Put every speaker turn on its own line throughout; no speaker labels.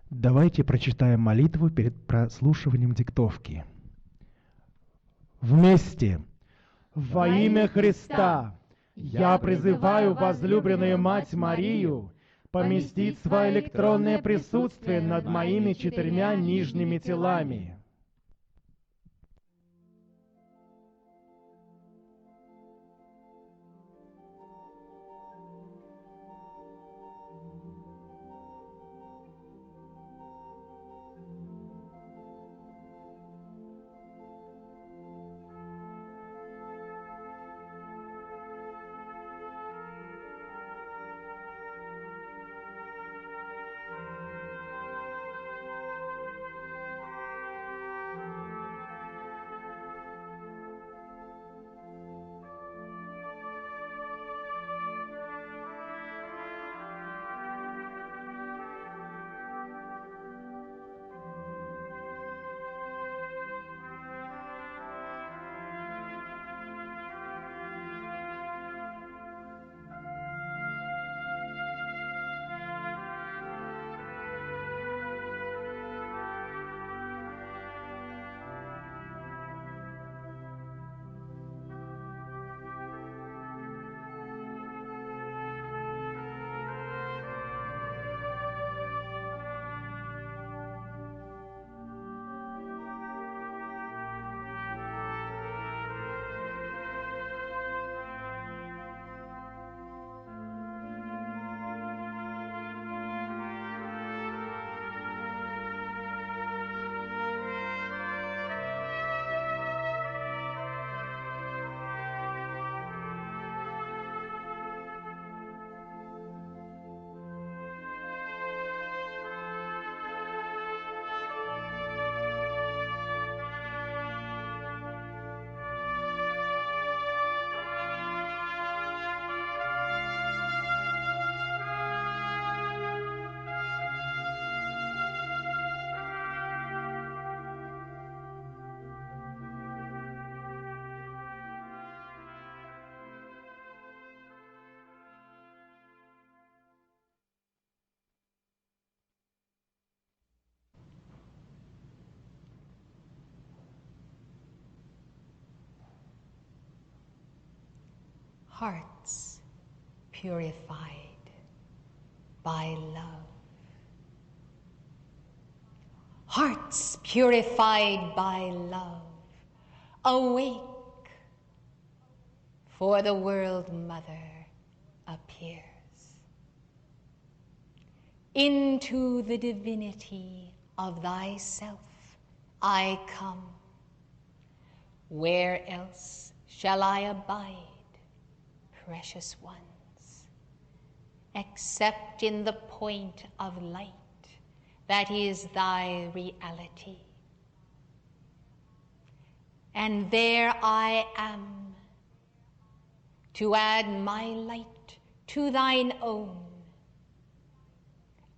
Давайте прочитаем молитву перед прослушиванием диктовки. Вместе. Во имя Христа я призываю возлюбленную Мать Марию поместить свое электронное присутствие над моими 4 нижними телами.
Hearts purified by love. Hearts purified by love, awake, for the World Mother appears. Into the divinity of thyself I come. Where else shall I abide, precious ones, except in the point of light that is thy reality? And there I am, to add my light to thine own,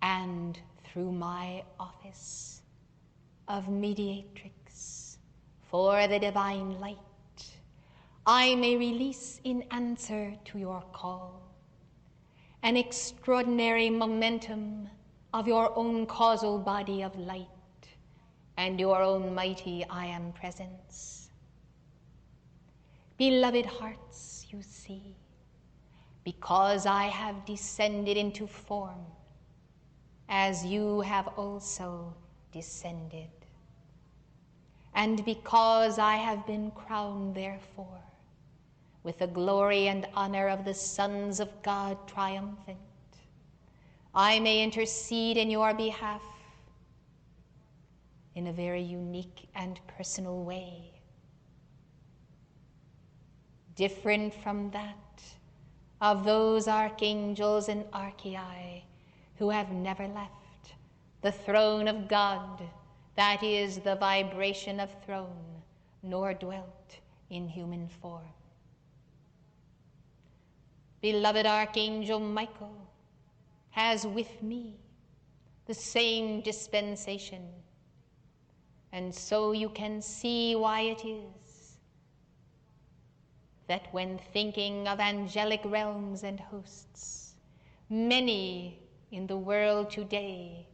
and through my office of mediatrix for the divine light, I may release in answer to your call an extraordinary momentum of your own causal body of light and your own mighty I am presence. Beloved hearts, you see, because I have descended into form, as you have also descended, and because I have been crowned therefore with the glory and honor of the sons of God triumphant, I may intercede in your behalf in a very unique and personal way, different from that of those archangels and archei who have never left the throne of God, that is the vibration of throne, nor dwelt in human form. Beloved Archangel Michael has with me the same dispensation, and so you can see why it is that when thinking of angelic realms and hosts, many in the world today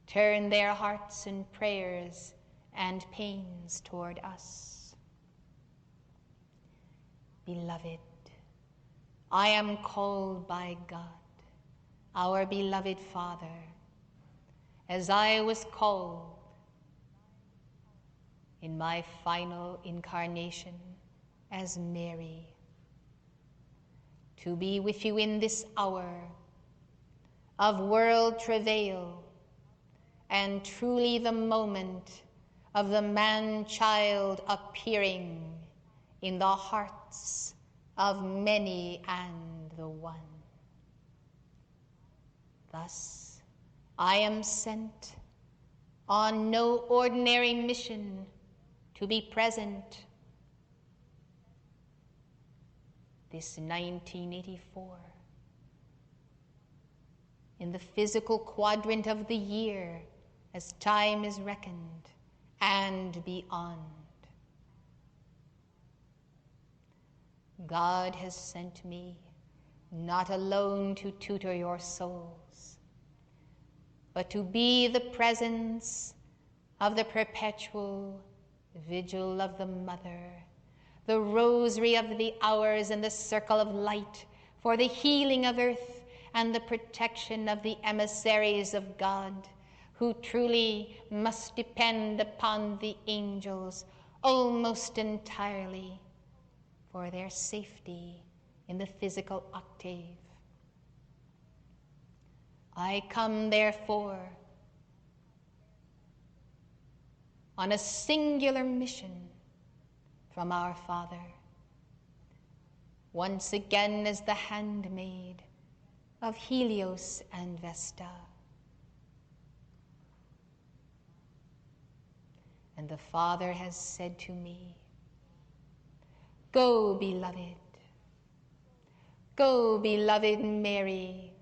turn their hearts and prayers and pains toward us. Beloved, I am called by God, our beloved Father, as I was called in my final incarnation as Mary, to be with you in this hour of world travail and truly the moment of the man-child appearing in the hearts of many and the one. Thus, I am sent on no ordinary mission to be present this 1984 in the physical quadrant of the year as time is reckoned and beyond. God has sent me not alone to tutor your souls, but to be the presence of the perpetual vigil of the Mother, the rosary of the hours and the circle of light for the healing of earth and the protection of the emissaries of God, who truly must depend upon the angels almost entirely for their safety in the physical octave. I come, therefore, on a singular mission from our Father, once again as the handmaid of Helios and Vesta. And the Father has said to me, "Go, beloved, go, beloved Mary,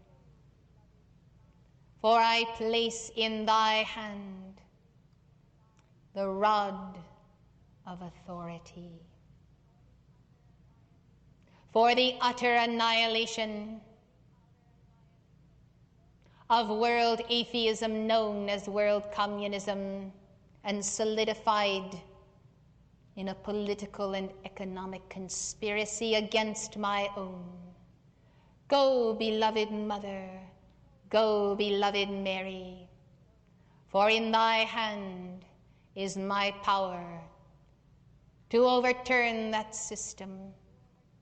for I place in thy hand the rod of authority for the utter annihilation of world atheism known as world communism and solidified in a political and economic conspiracy against my own. Go, beloved Mother, go, beloved Mary, for in thy hand is my power to overturn that system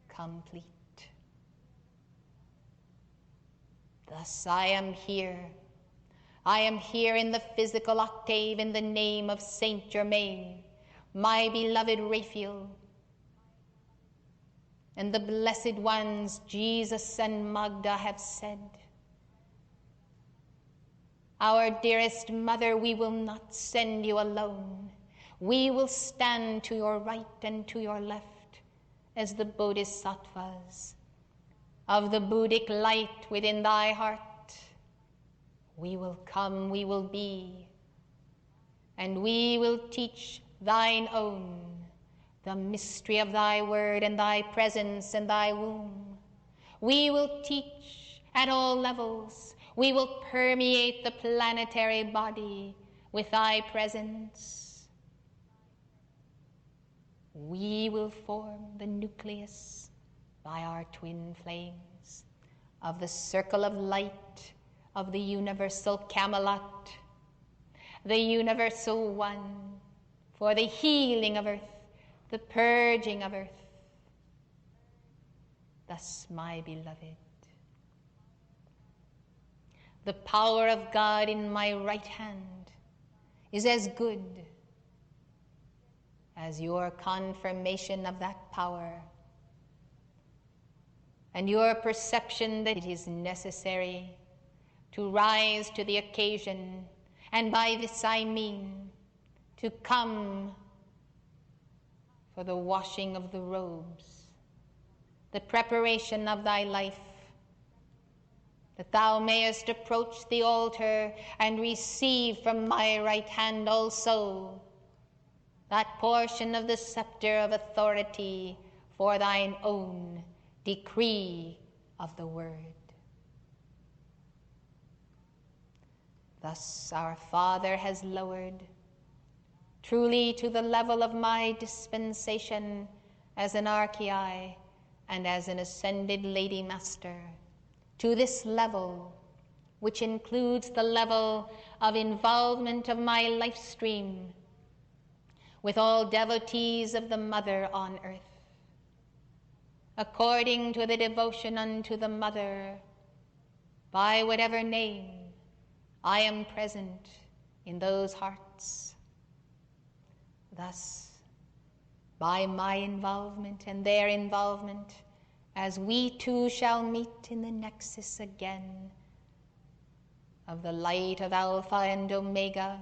complete." Thus I am here in the physical octave in the name of Saint Germain, my beloved Raphael, and the blessed ones Jesus and Magda have said, "Our dearest Mother, we will not send you alone. We will stand to your right and to your left as the bodhisattvas of the Buddhic light within thy heart. We will come, we will be, and we will teach thine own the mystery of thy word and thy presence and thy womb. We will teach at all levels. We will permeate the planetary body with thy presence. We will form the nucleus by our twin flames of the circle of light of the universal Camelot, the universal one for the healing of earth, the purging of earth. Thus, my beloved, the power of God in my right hand is as good as your confirmation of that power and your perception that it is necessary to rise to the occasion, and by this I mean to come for the washing of the robes, the preparation of thy life, that thou mayest approach the altar and receive from my right hand also that portion of the scepter of authority for thine own decree of the word. Thus our Father has lowered, truly to the level of my dispensation as an archaea and as an ascended Lady Master, to this level, which includes the level of involvement of my life stream with all devotees of the Mother on earth, according to the devotion unto the Mother, by whatever name I am present in those hearts. Thus, by my involvement and their involvement, as we two shall meet in the nexus again of the light of Alpha and Omega,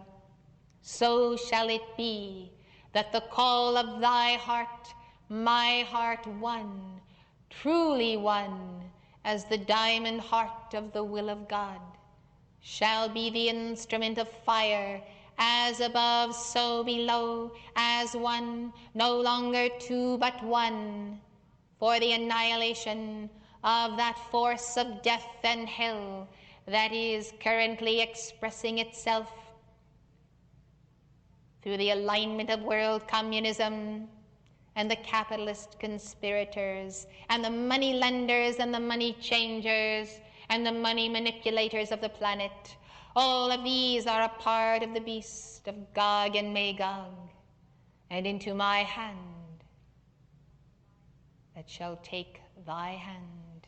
so shall it be that the call of thy heart, my heart one, truly one, as the diamond heart of the will of God, shall be the instrument of fire, as above, so below, as one, no longer two, but one, for the annihilation of that force of death and hell that is currently expressing itself through the alignment of world communism and the capitalist conspirators and the money lenders and the money changers and the money manipulators of the planet. All of these are a part of the beast of Gog and Magog, and into my hand that shall take thy hand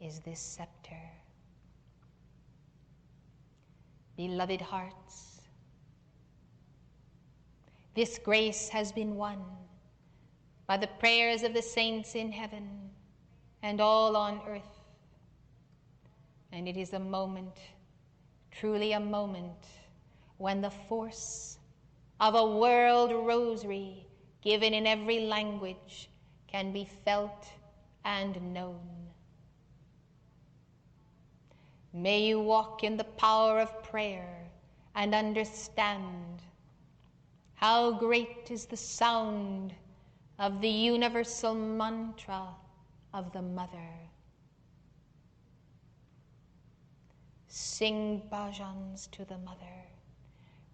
is this scepter. Beloved hearts, this grace has been won by the prayers of the saints in heaven and all on earth, and it is a moment, truly a moment, when the force of a world rosary given in every language can be felt and known. May you walk in the power of prayer and understand how great is the sound of the universal mantra of the Mother. Sing bhajans to the Mother.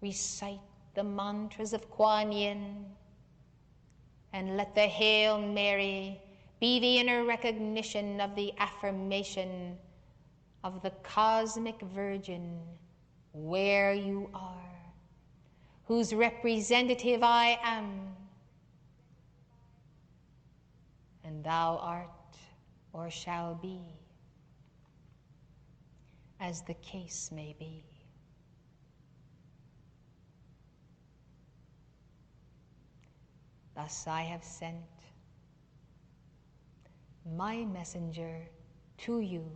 Recite the mantras of Kuan Yin, and let the Hail Mary be the inner recognition of the affirmation of the Cosmic Virgin where you are, whose representative I am, and thou art or shall be, as the case may be. Thus I have sent my messenger to you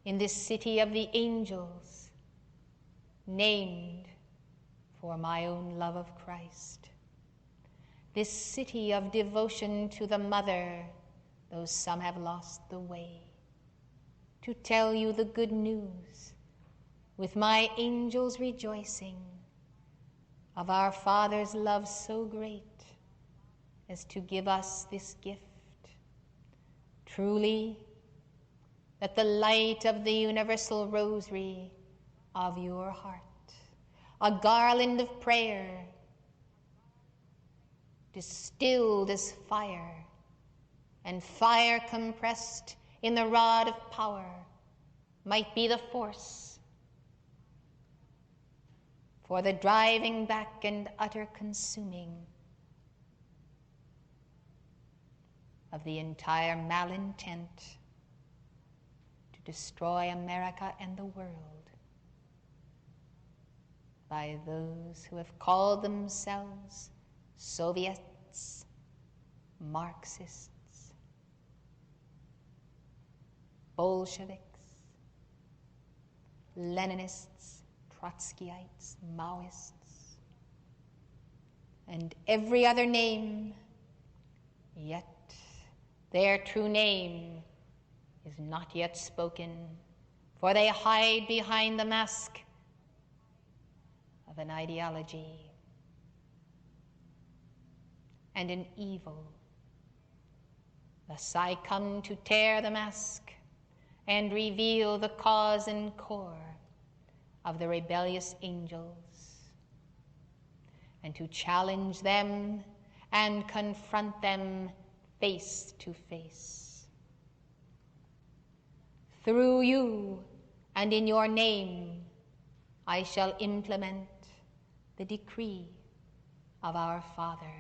in this city of the angels, named for my own love of Christ, this city of devotion to the Mother, though some have lost the way, to tell you the good news with my angels rejoicing of our Father's love so great as to give us this gift. Truly, that the light of the universal rosary of your heart, a garland of prayer, distilled as fire, and fire compressed in the rod of power, might be the force for the driving back and utter consuming of the entire malintent to destroy America and the world by those who have called themselves Soviets, Marxists, Bolsheviks, Leninists, Trotskyites, Maoists, and every other name, yet their true name is not yet spoken, for they hide behind the mask of an ideology and an evil. Thus I come to tear the mask and reveal the cause and core of the rebellious angels, and to challenge them and confront them face to face. Through you and in your name, I shall implement the decree of our Father.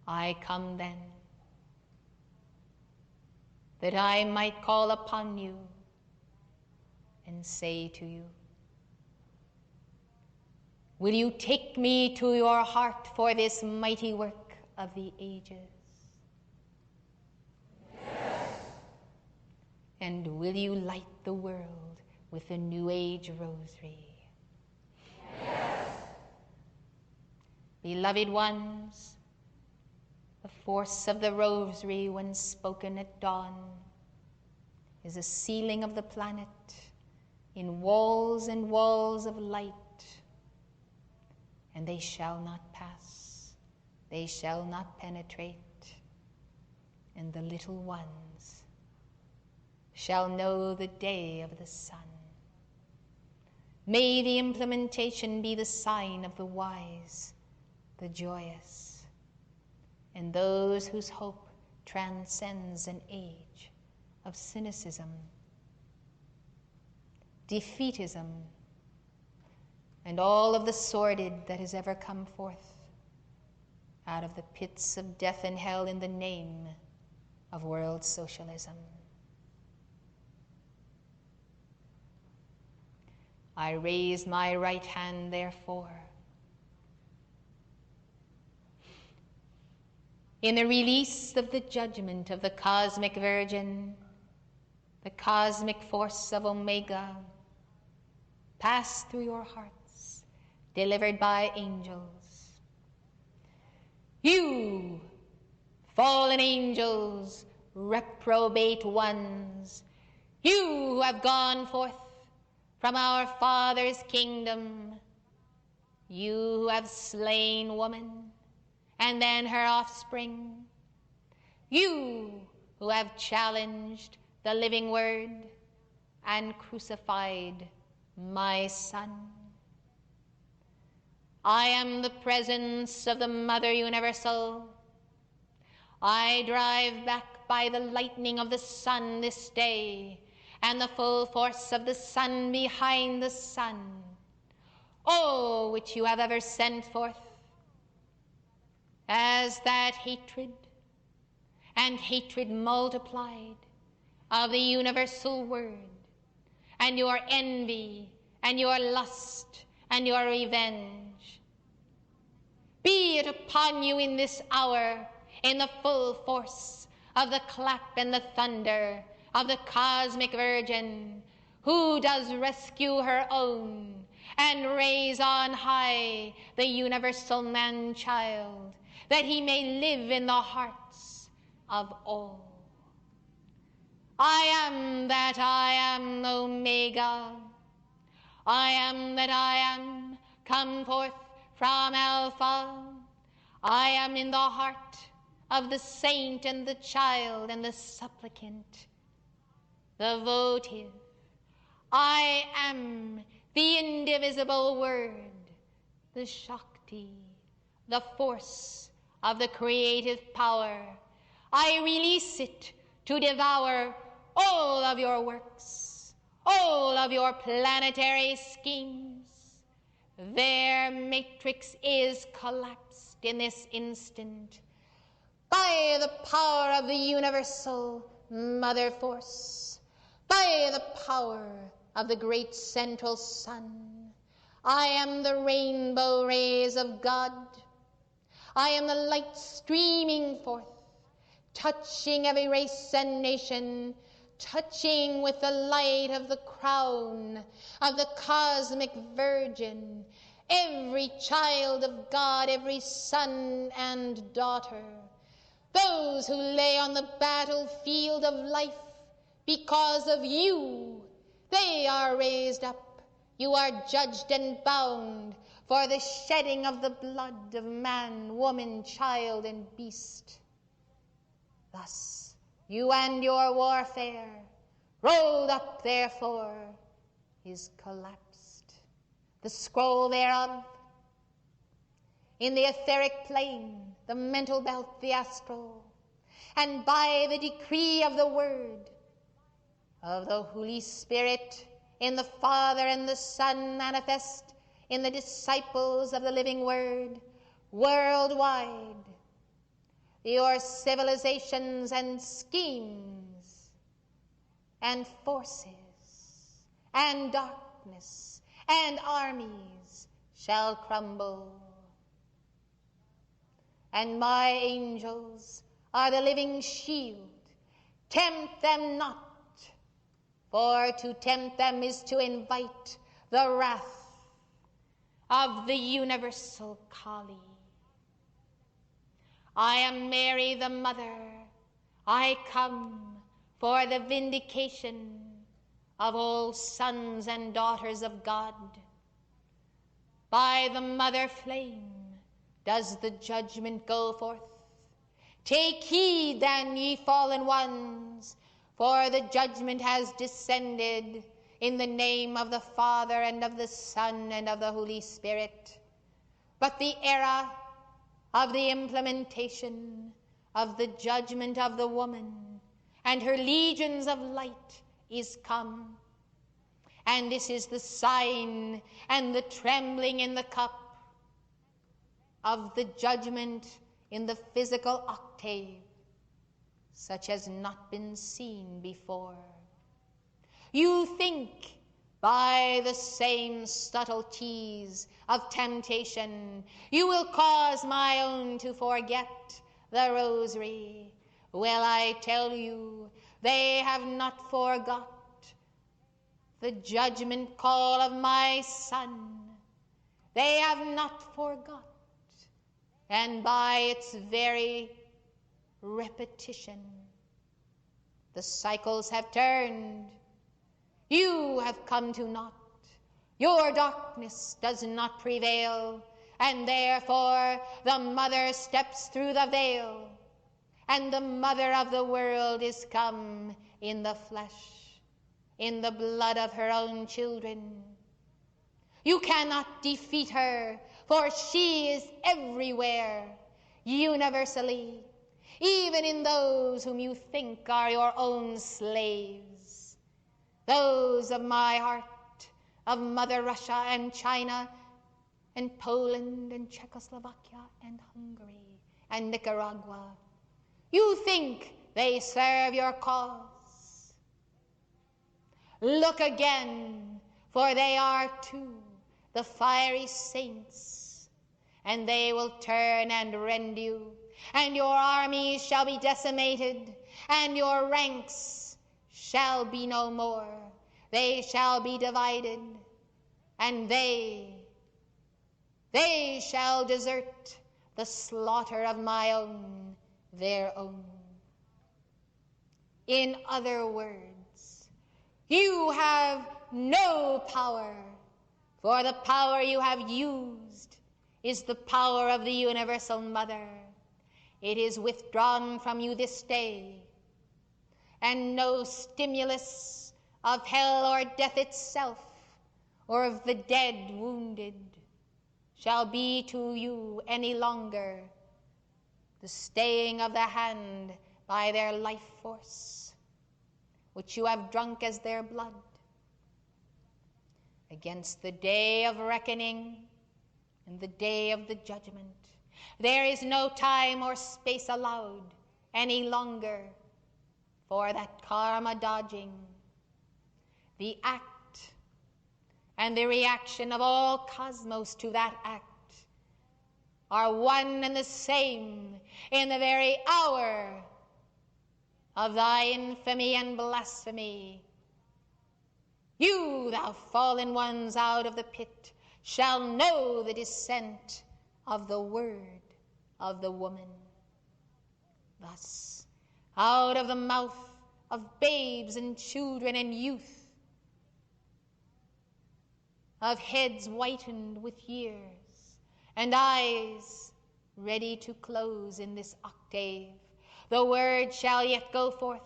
I come then, that I might call upon you and say to you, will you take me to your heart for this mighty work of the ages?
Yes.
And will you light the world with the New Age rosary?
Yes.
Beloved ones, the force of the rosary when spoken at dawn is a sealing of the planet in walls and walls of light, and they shall not pass, they shall not penetrate, and the little ones shall know the day of the sun. May the implementation be the sign of the wise, the joyous, and those whose hope transcends an age of cynicism, defeatism, and all of the sordid that has ever come forth out of the pits of death and hell in the name of world socialism. I raise my right hand, therefore, in the release of the judgment of the Cosmic Virgin, the cosmic force of Omega, pass through your hearts, delivered by angels. You, fallen angels, reprobate ones, you who have gone forth from our Father's kingdom, you who have slain woman and then her offspring, you who have challenged the living word and crucified my Son. I am the presence of the Mother Universal. I drive back by the lightning of the sun this day, and the full force of the sun behind the sun, oh, which you have ever sent forth, as that hatred, and hatred multiplied, of the universal word, and your envy, and your lust, and your revenge. Be it upon you in this hour, in the full force of the clap and the thunder of the Cosmic Virgin, who does rescue her own and raise on high the universal man-child, that he may live in the hearts of all. I am that I am, Omega. I am that I am, come forth from Alpha. I am in the heart of the saint and the child and the supplicant, the votive. I am the indivisible word, the Shakti, the force of the creative power. I release it to devour all of your works, all of your planetary schemes. Their matrix is collapsed in this instant by the power of the universal mother force, by the power of the great central sun. I am the rainbow rays of God. I am the light streaming forth, touching every race and nation, touching with the light of the crown of the Cosmic Virgin, every child of God, every son and daughter, those who lay on the battlefield of life because of you. They are raised up. You are judged and bound for the shedding of the blood of man, woman, child, and beast. Thus, you and your warfare, rolled up therefore is collapsed, the scroll thereof. In the etheric plane, the mental belt, the astral, and by the decree of the Word, of the Holy Spirit, in the Father and the Son, manifest in the disciples of the living Word, worldwide, your civilizations and schemes and forces and darkness and armies shall crumble. And my angels are the living shield. Tempt them not, for to tempt them is to invite the wrath of the universal Kali. I am Mary the Mother. I come for the vindication of all sons and daughters of God. By the mother flame does the judgment go forth. Take heed then, ye fallen ones, for the judgment has descended in the name of the Father and of the Son and of the Holy Spirit. But the era of the implementation of the judgment of the woman and her legions of light is come. And this is the sign and the trembling in the cup of the judgment in the physical octave, such as not been seen before. You think by the same subtleties of temptation you will cause my own to forget the rosary. Well, I tell you, they have not forgot the judgment call of my Son. They have not forgot. And by its very repetition, the cycles have turned. You have come to naught. Your darkness does not prevail, and therefore the mother steps through the veil, and the mother of the world is come in the flesh, in the blood of her own children. You cannot defeat her, for she is everywhere, universally, even in those whom you think are your own slaves, those of my heart, of Mother Russia and China and Poland and Czechoslovakia and Hungary and Nicaragua. You think they serve your cause. Look again, for they are too the fiery saints, and they will turn and rend you, and your armies shall be decimated, and your ranks shall be no more. They shall be divided, and they shall desert the slaughter of my own, their own. In other words, you have no power, for the power you have used is the power of the Universal Mother. It is withdrawn from you this day, and no stimulus of hell or death itself, or of the dead wounded, shall be to you any longer the staying of the hand by their life force, which you have drunk as their blood. Against the day of reckoning and the day of the judgment, there is no time or space allowed any longer for that karma dodging. The act and the reaction of all cosmos to that act are one and the same in the very hour of thy infamy and blasphemy. You, thou fallen ones out of the pit, shall know the descent of the word of the woman. Thus, out of the mouth of babes and children and youth, of heads whitened with years and eyes ready to close in this octave, the word shall yet go forth,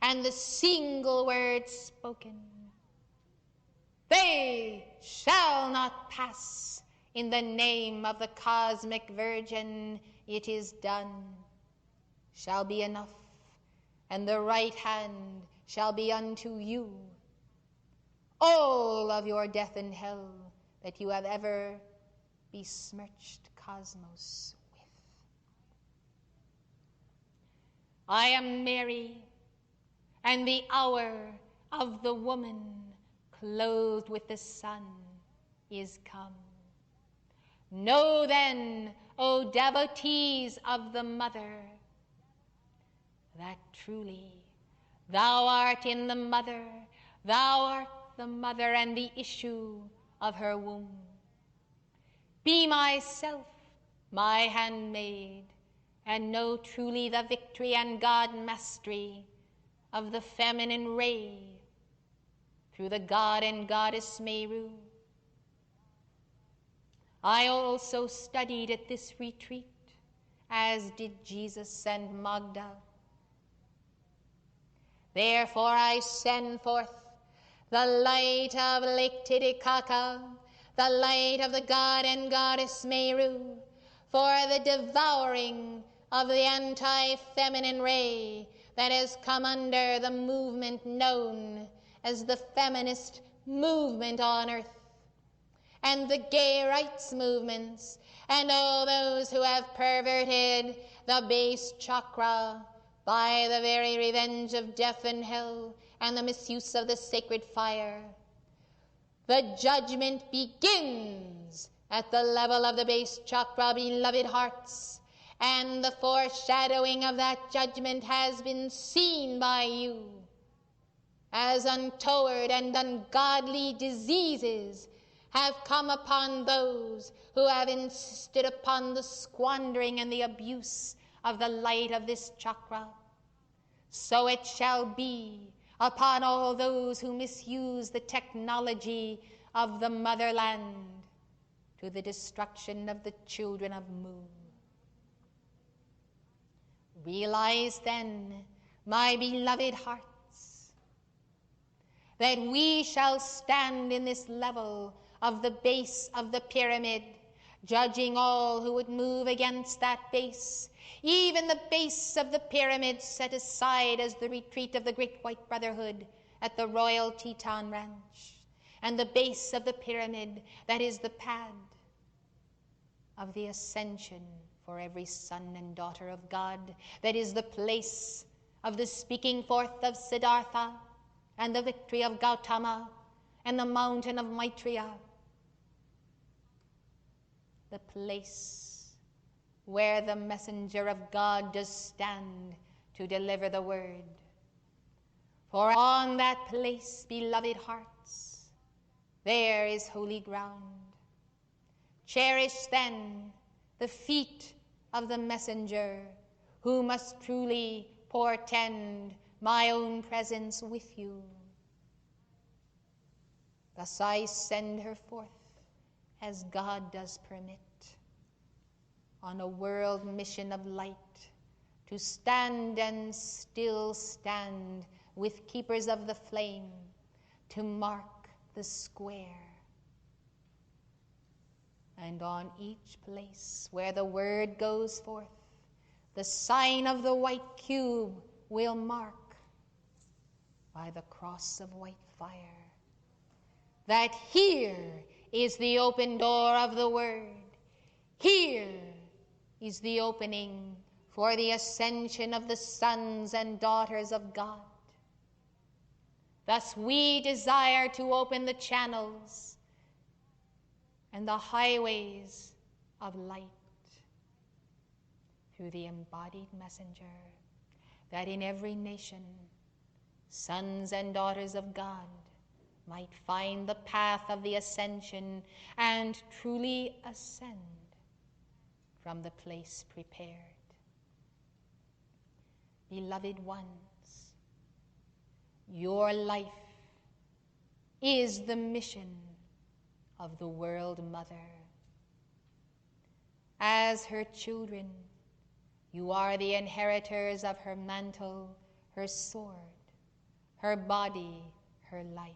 and the single word spoken, they shall not pass. In the name of the cosmic virgin, it is done, shall be enough, and the right hand shall be unto you all of your death and hell that you have ever besmirched cosmos with. I am Mary, and the hour of the woman clothed with the sun is come. Know then, O devotees of the Mother, that truly thou art in the Mother, thou art the Mother and the issue of her womb. Be myself my handmaid, and know truly the victory and God mastery of the feminine ray through the God and Goddess Meru. I also studied at this retreat, as did Jesus and Magda. Therefore I send forth the light of Lake Titicaca, the light of the God and Goddess Meru, for the devouring of the anti-feminine ray that has come under the movement known as the feminist movement on earth, and the gay rights movements, and all those who have perverted the base chakra by the very revenge of death and hell and the misuse of the sacred fire. The judgment begins at the level of the base chakra, beloved hearts, and the foreshadowing of that judgment has been seen by you as untoward and ungodly diseases have come upon those who have insisted upon the squandering and the abuse of the light of this chakra. So it shall be upon all those who misuse the technology of the motherland to the destruction of the children of Mu. Realize then, my beloved hearts, that we shall stand in this level of the base of the pyramid, judging all who would move against that base, even the base of the pyramid set aside as the retreat of the Great White Brotherhood at the Royal Teton Ranch, and the base of the pyramid that is the pad of the ascension for every son and daughter of God, that is the place of the speaking forth of Siddhartha and the victory of Gautama and the mountain of Maitreya, the place where the messenger of God does stand to deliver the word. For on that place, beloved hearts, there is holy ground. Cherish then the feet of the messenger who must truly portend my own presence with you. Thus I send her forth, as God does permit, on a world mission of light, to stand and still stand with keepers of the flame, to mark the square. And on each place where the word goes forth, the sign of the white cube will mark by the cross of white fire that here is the open door of the word. Here is the opening for the ascension of the sons and daughters of God. Thus we desire to open the channels and the highways of light through the embodied messenger, that in every nation, sons and daughters of God might find the path of the ascension and truly ascend from the place prepared. Beloved ones, your life is the mission of the World Mother. As her children, you are the inheritors of her mantle, her sword, her body, her life.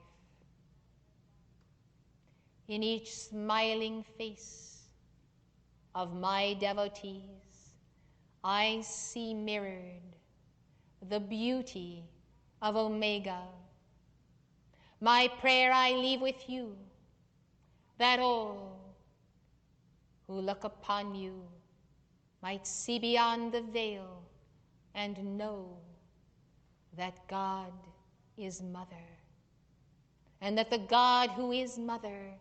In each smiling face of my devotees, I see mirrored the beauty of Omega. My prayer I leave with you, that all who look upon you might see beyond the veil and know that God is Mother, and that the God who is Mother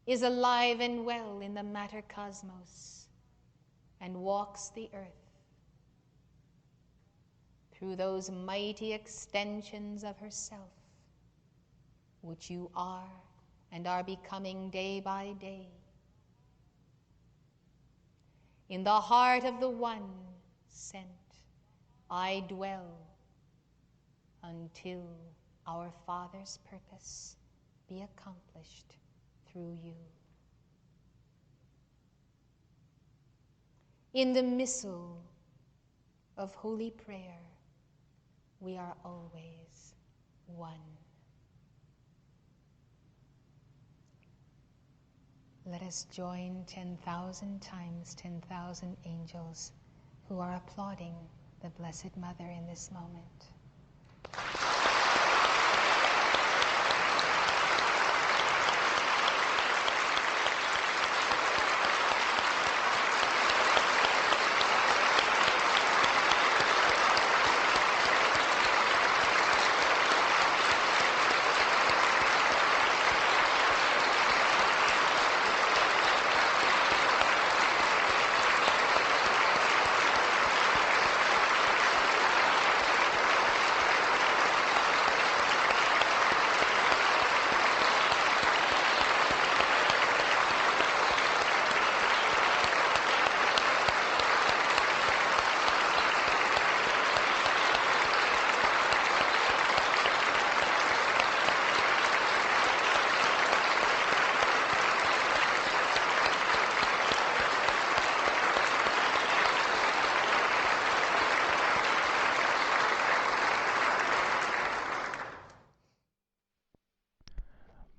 is alive and well in the matter cosmos and walks the earth through those mighty extensions of herself, which you are and are becoming day by day. In the heart of the one sent, I dwell until our Father's purpose be accomplished through you. In the missal of holy prayer, we are always one. Let us join 10,000 times 10,000 angels who are applauding the Blessed Mother in this moment.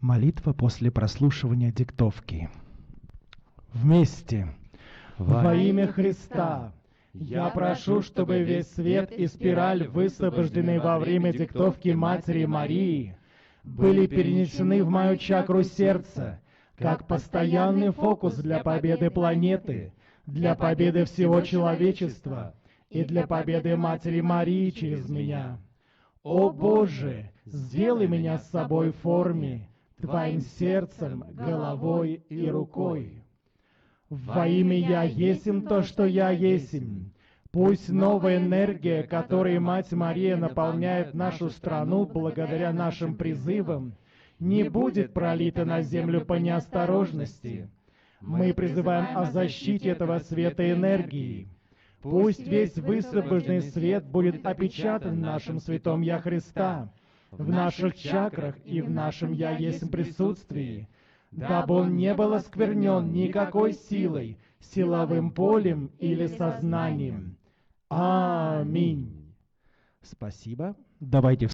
Молитва после прослушивания диктовки. Вместе. Во имя Христа я прошу, чтобы весь свет и спираль, высвобожденные во время диктовки Матери Марии, были перенесены в мою чакру сердца, как постоянный фокус для победы планеты, для победы всего человечества и для победы Матери Марии через меня. О Боже, сделай меня с собой в форме, Твоим сердцем, головой и рукой. Во имя Я есмь то, что Я есмь. Пусть новая энергия, которой Мать Мария наполняет нашу страну благодаря нашим призывам, не будет пролита на землю по неосторожности. Мы призываем о защите этого света энергии. Пусть весь высвобожденный свет будет опечатан в нашем святом Я Христа, в наших чакрах и в нашем Я есмь присутствии, дабы он не был осквернен никакой силой, силовым полем или сознанием. Аминь. Спасибо. Давайте